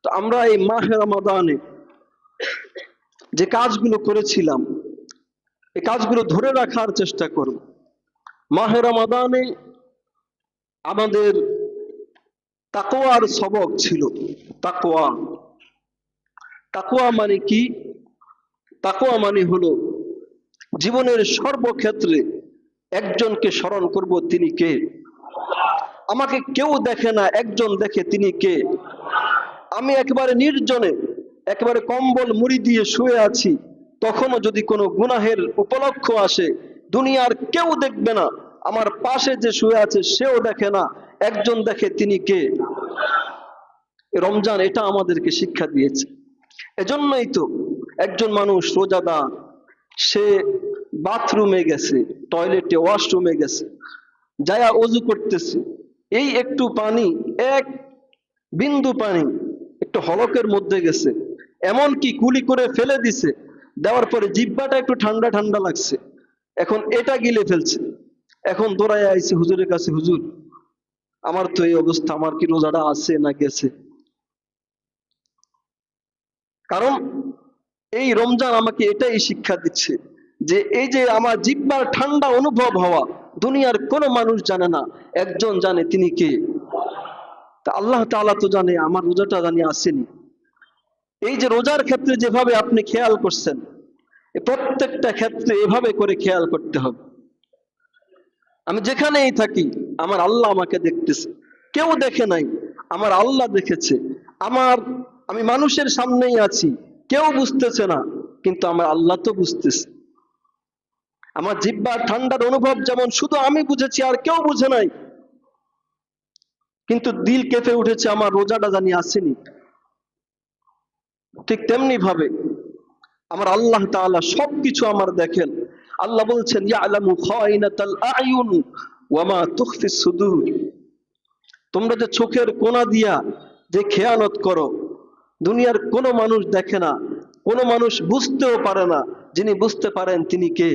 তো আমরা এই মাহে রমাদানে যে কাজগুলো করেছিলাম এই কাজগুলো ধরে রাখার চেষ্টা করব। মাহে রমাদানে আমাদের তাকওয়ার সবক ছিল। তাকওয়া, তাকওয়া মানে কি? তাকওয়া মানে হলো জীবনের সর্বক্ষেত্রে একজনকে স্মরণ করব, তিনি কে? আমাকে কেউ দেখে না, একজন দেখে, তিনি কে? আমি একেবারে নির্জনে, একেবারে কম্বল মুড়ি দিয়ে শুয়ে আছি, তখনও যদি কোনো গুনাহের উপলক্ষ আসে, দুনিয়ার কেউ দেখবে না, আমার পাশে যে শুয়ে আছে সেও দেখে না, একজন দেখে, তিনি কে? রমজান এটা আমাদেরকে শিক্ষা দিয়েছে। এজন্যই তো একজন মানুষ রোজাদার, সে বাথরুমে গেছে, টয়লেটে, ওয়াশরুমে গেছে, যায়া অজু করতেছে, এই একটু পানি, এক বিন্দু পানি একটু হলকের মধ্যে গেছে, এমন কি কুলি করে ফেলে দিছে, দেওয়ার পরে জিহ্বাটা একটু ঠান্ডা ঠান্ডা লাগছে, এখন এটা গিলে ফেলছে, এখন দৌড়ায় আইছে হুজুরের কাছে, হুজুর আমার তো এই অবস্থা, আমার কি রোজাটা আছে না গেছে? কারণ এই রমজান আমাকে এটাই শিক্ষা দিচ্ছে যে এই যে আমার জিহ্বার ঠান্ডা অনুভব হওয়া, দুনিয়ার কোনো মানুষ জানে না, একজন জানে, তিনি কে? তা আল্লাহ তাআলা তো জানে, আমার রোজাটা জানি আসেনি। এই যে রোজার ক্ষেত্রে যেভাবে আপনি খেয়াল করছেন, প্রত্যেকটা ক্ষেত্রে এভাবে করে খেয়াল করতে হবে। আমি যেখানেই থাকি আমার আল্লাহ আমাকে দেখতেছে, কেউ দেখে নাই, আমার আল্লাহ দেখেছে। আমি মানুষের সামনেই আছি, কেউ বুঝতেছে না, কিন্তু আমার আল্লাহ তো বুঝতেছে। আমার জিহ্বার ঠান্ডার অনুভব যেমন শুধু আমি বুঝেছি, আর কেউ বুঝে নাই, কিন্তু দিল কেঁপে উঠেছে, আমার রোজাটা জানি আসেনি। ঠিক তেমনি ভাবে আমার আল্লাহ তাআলা সবকিছু আমার দেখেন। আল্লাহ বলছেন, ইয়ালামু খায়িনাতাল আয়ুন ওয়া মা তুখফিস সুদূর। তোমরা যে চোখের কোনা দিয়া যে খেয়ানত করো, দুনিয়ার কোনো মানুষ দেখে না, কোনো মানুষ বুঝতেও পারে না, যিনি বুঝতে পারেন তিনি কে?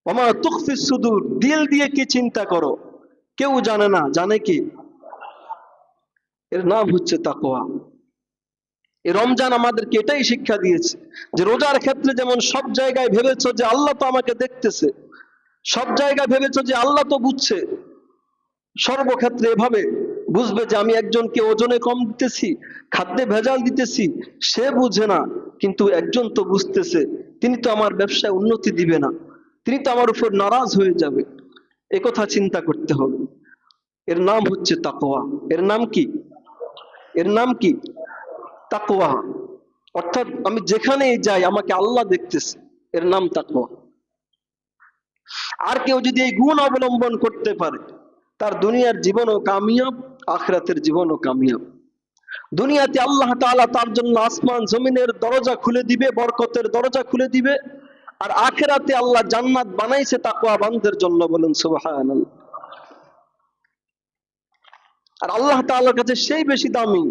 ওয়া মা তুখফিস সুদূর, দিল দিয়ে কি চিন্তা করো কেউ জানে না, জানে কি? এর নাম হচ্ছে তাকওয়া। এই রমজান আমাদেরকে এটাই শিক্ষা দিয়েছে যে রোজার ক্ষেত্রে যেমন সব জায়গায় ভেবেছো যে আল্লাহ তো আমাকে দেখতেছে, সব জায়গায় ভেবেছো যে আল্লাহ তো বুঝছে, সর্বক্ষেত্রে এভাবে বুঝবে যে আমি একজনকে ওজনে কম দিতেছি, খাদ্যে ভেজাল দিতেছি, সে বুঝে না, কিন্তু একজন তো বুঝতেছে, তিনি তো আমার ব্যবসায় উন্নতি দিবে না, তিনি তো আমার উপর নারাজ হয়ে যাবে, একথা চিন্তা করতে হবে। এর নাম হচ্ছে তাকওয়া। এর নাম কি? এর নাম কি? তাকওয়া। অর্থাৎ আমি যেখানেই যাই আমাকে আল্লাহ দেখতেছে, এর নাম তাকওয়া। আর কেউ যদি এই গুণ অবলম্বন করতে পারে, তার দুনিয়ার জীবনও কামিয়াব, আখিরাতের জীবনও কামিয়াব। দুনিয়াতে আল্লাহ তাআলা তার জন্য আসমান জমিনের দরজা খুলে দিবে, বরকতের দরজা খুলে দিবে, আর আখিরাতে আল্লাহ জান্নাত বানাইছে তাকওয়াবানদের জন্য, বলেন সুবহানাল্লাহ। আর আল্লাহ তাআলার কাছে সেই বেশি দামি।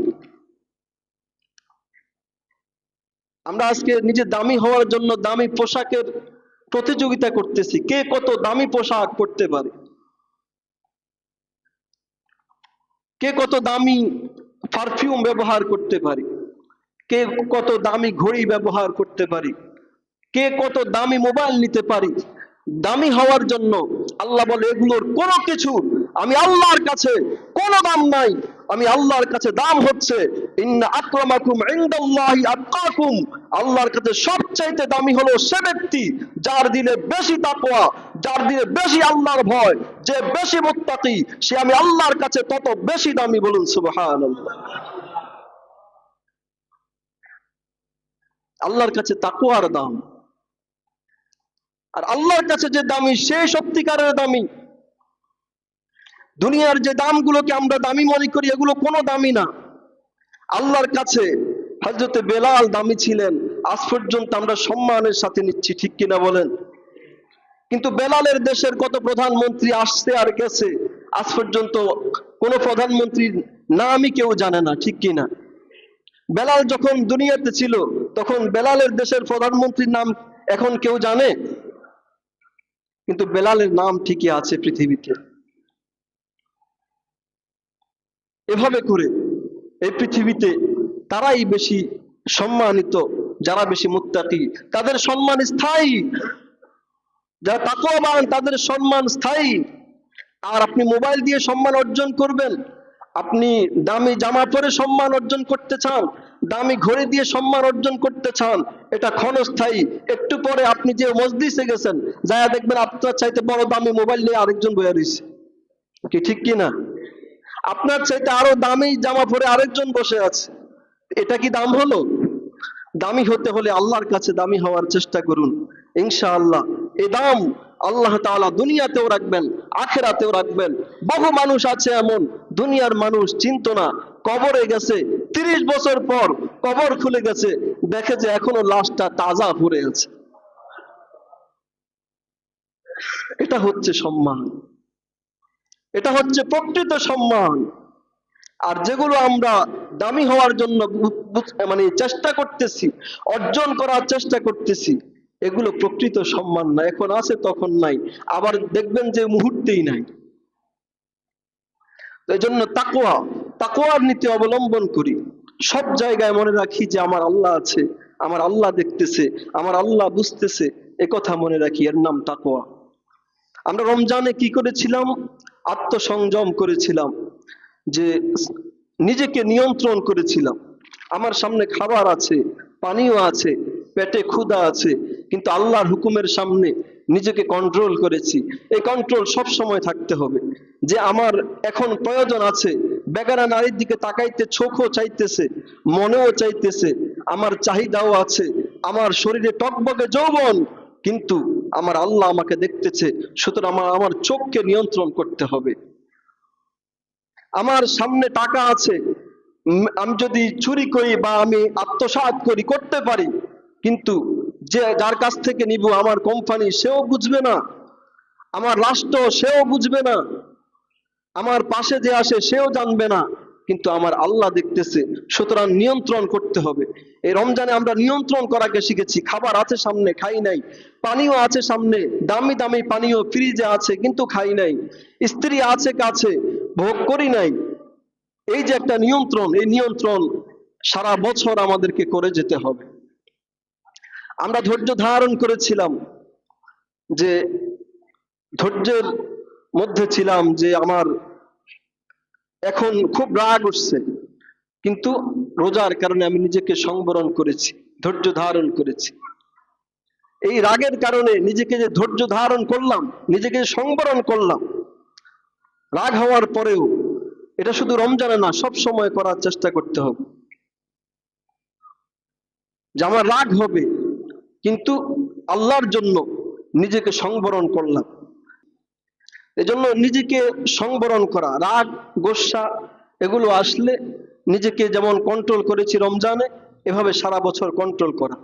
আমরা আজকে নিজে দামি হওয়ার জন্য দামি পোশাকের প্রতিযোগিতা করতেছি, কে কত দামি পোশাক পরতে পারে, কে কত দামি পারফিউম ব্যবহার করতে পারে, কে কত দামি ঘড়ি ব্যবহার করতে পারি, কে কত দামি মোবাইল নিতে পারি। দামি হওয়ার জন্য আল্লাহ বলে এগুলোর কোনো কিছু আমি আল্লাহর কাছে কোনো দাম নাই। আমি আল্লাহর কাছে দাম হচ্ছে ইন্না আকরামাকুম ইনদাল্লাহি আতকাকুম। আল্লাহর কাছে সবচাইতে দামি হলো সে ব্যক্তি যার দিলে বেশি তাকওয়া, যার দিলে বেশি আল্লাহর ভয়, যে বেশি মুত্তাকি, সে আমি আল্লাহর কাছে তত বেশি দামি, বলুন সুবহানাল্লাহ। আল্লাহর কাছে তাকওয়ার দাম। আর আল্লাহর কাছে যে দামি সে সত্যিকারের দামি। দুনিয়ার যে দামগুলোকে আমরা দামি মনে করি এগুলো কোনো দামি না। আল্লাহর কাছে হযরতে বেলাল দামি ছিলেন, আজ পর্যন্ত আমরা সম্মানের সাথে নিচ্ছি, ঠিক কিনা বলেন? কিন্তু বেলালের দেশের কত প্রধানমন্ত্রী আসছে আর গেছে, আজ পর্যন্ত কোন প্রধানমন্ত্রীর নামই কেউ জানে না, ঠিক কিনা? বেলাল যখন দুনিয়াতে ছিল তখন বেলালের দেশের প্রধানমন্ত্রীর নাম এখন কেউ জানে? কিন্তু বেলালের নাম ঠিকই আছে পৃথিবীতে। এভাবে করে এই পৃথিবীতে তারাই বেশি সম্মানিত, যারা বেশি মুত্তাকি, তাদের সম্মান স্থায়ী। যারা তাকওয়াবান তাদের সম্মান স্থায়ী। আর আপনি মোবাইল দিয়ে সম্মান অর্জন করবেন, আপনি দামি জামা পরে সম্মান অর্জন করতে চান, দামি ঘড়ি দিয়ে সম্মান অর্জন করতে চান, এটা ক্ষণস্থায়ী। একটু পরে আপনি যে মজলিসে গেছেন, যায়া দেখবেন আপনার চাইতে বড় দামি মোবাইল নিয়ে আরেকজন বইয়া রয়েছে। কি ঠিক কিনা? আপনার চাইতে আরো দামি জামা পরে আরেকজন বসে আছে। এটা কি দাম হলো? দামি হতে হলে আল্লাহর কাছে দামি হওয়ার চেষ্টা করুন, ইনশাআল্লাহ এই দাম আল্লাহ তাআলা দুনিয়াতেও রাখবেন, আখিরাতেও রাখবেন। বহু মানুষ আছে এমন, দুনিয়ার মানুষ চিনতো না, কবরে গেছে 30 বছর পর কবর খুলে গেছে, দেখে যে এখনো লাশটা তাজা পড়ে আছে। এটা হচ্ছে সম্মান, এটা হচ্ছে প্রকৃত সম্মান। আর যেগুলো আমরা দামি হওয়ার জন্য মানে চেষ্টা করতেছি, অর্জন করার চেষ্টা করতেছি, এগুলো প্রকৃত সম্মান না। এখন আছে তখন নাই, আবার দেখবেন যে মুহূর্তেই নাই। এই জন্য তাকওয়ার নীতি অবলম্বন করি। সব জায়গায় মনে রাখি যে আমার আল্লাহ আছে, আমার আল্লাহ দেখতেছে, আমার আল্লাহ বুঝতেছে, এ কথা মনে রাখি, এর নাম তাকওয়া। আমরা রমজানে কি করেছিলাম? আত্মসংযম করেছিলাম, যে নিজেকে নিয়ন্ত্রণ করেছিলাম। আমার সামনে খাবার আছে, পানিও আছে, পেটে ক্ষুধা আছে, কিন্তু আল্লাহর হুকুমের সামনে নিজেকে কন্ট্রোল করেছি। এই কন্ট্রোল সব সময় থাকতে হবে, যে আমার এখন প্রয়োজন আছে। বেগানা নারীর দিকে তাকাইতে চোখও চাইতেছে, মনেও চাইতেছে, আমার চাহিদাও আছে, আমার শরীরে টকবগে যৌবন, কিন্তু আমার আল্লাহ আমাকে দেখতেছে, সুতরাং আমার চোখকে নিয়ন্ত্রণ করতে হবে। আমার সামনে টাকা আছে, আমি যদি চুরি করি বা আমি আত্মসাৎ করি, করতে পারি, কিন্তু যে যার কাছ থেকে নিব, আমার কোম্পানি, সেও বুঝবে না, আমার রাষ্ট্র সেও বুঝবে না, আমার পাশে যে আসে সেও জানবে না, কিন্তু আমার আল্লাহ দেখতেছে। সুতরাং নিয়ন্ত্রণ করতে হবে। এই রমজানে আমরা নিয়ন্ত্রণ করাকে শিখেছি। খাবার আছে সামনে, খাই নাই। পানিও আছে সামনে, দামি দামি পানিও ফ্রিজে আছে, কিন্তু খাই নাই। স্ত্রী আছে কাছে, ভোগ করি নাই। এই যে একটা নিয়ন্ত্রণ, এই নিয়ন্ত্রণ সারা বছর আমাদেরকে করে যেতে হবে। আমরা ধৈর্য ধারণ করেছিলাম, যে ধৈর্যের মধ্যে ছিলাম, যে আমার এখন খুব রাগ উঠছে, কিন্তু রোজার কারণে আমি নিজেকে সংবরণ করেছি, ধৈর্য ধারণ করেছি। এই রাগের কারণে নিজেকে যে ধৈর্য ধারণ করলাম, নিজেকে সংবরণ করলাম, রাগ হওয়ার পরেও, এটা শুধু রমজানে না, সব সময় করার চেষ্টা করতে হবে। যে আমার রাগ হবে, কিন্তু আল্লাহর জন্য নিজেকে সংবরণ করলাম। এজন্য নিজেকে সংবরণ করা, রাগ গোসা এগুলো আসলে নিজেকে যেমন কন্ট্রোল করেছি রমজানে, এভাবে সারা বছর কন্ট্রোল করা।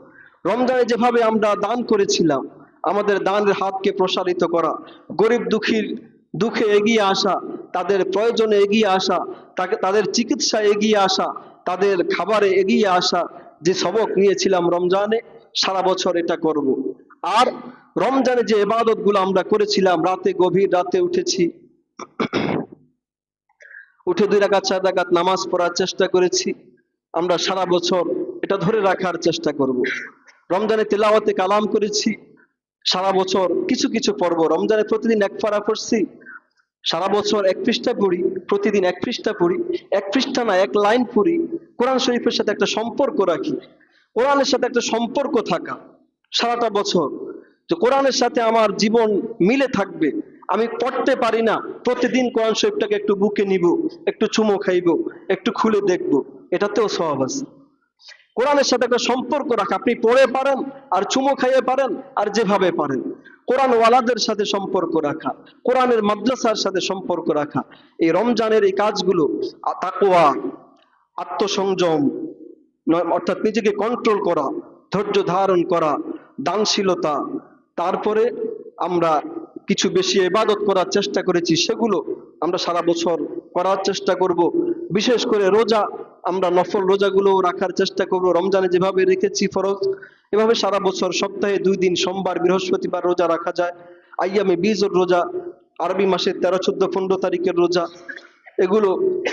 রমজানে যেভাবে আমরা দান করেছিলাম, আমাদের দানের হাতকে প্রসারিত করা, গরিব দুঃখীর দুঃখে এগিয়ে আসা, তাদের প্রয়োজনে এগিয়ে আসা, তাদের চিকিৎসায় এগিয়ে আসা, তাদের খাবারে এগিয়ে আসা, যে সবক নিয়েছিলাম রমজানে, সারা বছর এটা করব। আর রমজানে যে ইবাদত গুলো আমরা করেছিলাম, রাতে গভীর রাতে উঠেছি, উঠে 2 রাকাত 4 রাকাত নামাজ পড়ার চেষ্টা করেছি, আমরা সারা বছর এটা ধরে রাখার চেষ্টা করব। রমজানে তেলাওয়াতে কালাম করেছি, সারা বছর কিছু কিছু পড়ব। রমজানে প্রতিদিন 1 পারা পড়ছি, সারা বছর 1 পৃষ্ঠা পড়ি, প্রতিদিন 1 পৃষ্ঠা পড়ি, 1 পৃষ্ঠা না 1 লাইন পড়ি। কোরআন শরীফের সাথে একটা সম্পর্ক রাখি, কোরআনের সাথে একটা সম্পর্ক থাকা সারাটা বছর, যে কোরআনের সাথে আমার জীবন মিলে থাকবে। আমি পড়তে পারি না, প্রতিদিন কোরআন শরীফটাকে একটু বুকে নিব, একটু চুমো খাইব, একটু খুলে দেখব, এটাতেও সওয়াব আছে। কোরআনের সাথে একটা সম্পর্ক রাখা, আপনি পড়ে পারেন আর চুমো খাইয়ে পারেন, আর যেভাবে পারেন কোরআন ওয়ালাদের সাথে সম্পর্ক রাখা, কোরআনের মাদ্রাসার সাথে সম্পর্ক রাখা। এই রমজানের এই কাজগুলো, তাকওয়া, আত্মসংযম, অর্থাৎ নিজেকে কন্ট্রোল করা, ধৈর্য ধারণ করা, দানশীলতা, তারপরে আমরা কিছু বেশি ইবাদত করার চেষ্টা করেছি, সেগুলো আমরা সারা বছর করার চেষ্টা করব। বিশেষ করে রোজা, আমরা নফল রোজাগুলো রাখার চেষ্টা করব। রমজানে যেভাবে রেখেছি ফরজ, এভাবে সারা বছর সপ্তাহে 2 দিন, সোমবার বৃহস্পতিবার রোজা রাখা যায়। আইয়ামে বীজুর রোজা, আরবি মাসের 13, 14, 15 তারিখের রোজা, এগুলো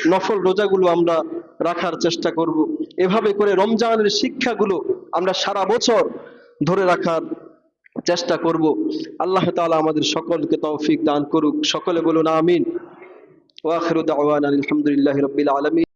নফল রোজাগুলো আমরা রাখার চেষ্টা করব। এভাবে করে রমজানের শিক্ষাগুলো আমরা সারা বছর ধরে রাখার চেষ্টা করব। আল্লাহ তাআলা আমাদের সকলকে তৌফিক দান করুক। সকলে বলুন আমিন। ওয়া আখিরু দাওয়ানা আলহামদুলিল্লাহি রাব্বিল আলামিন।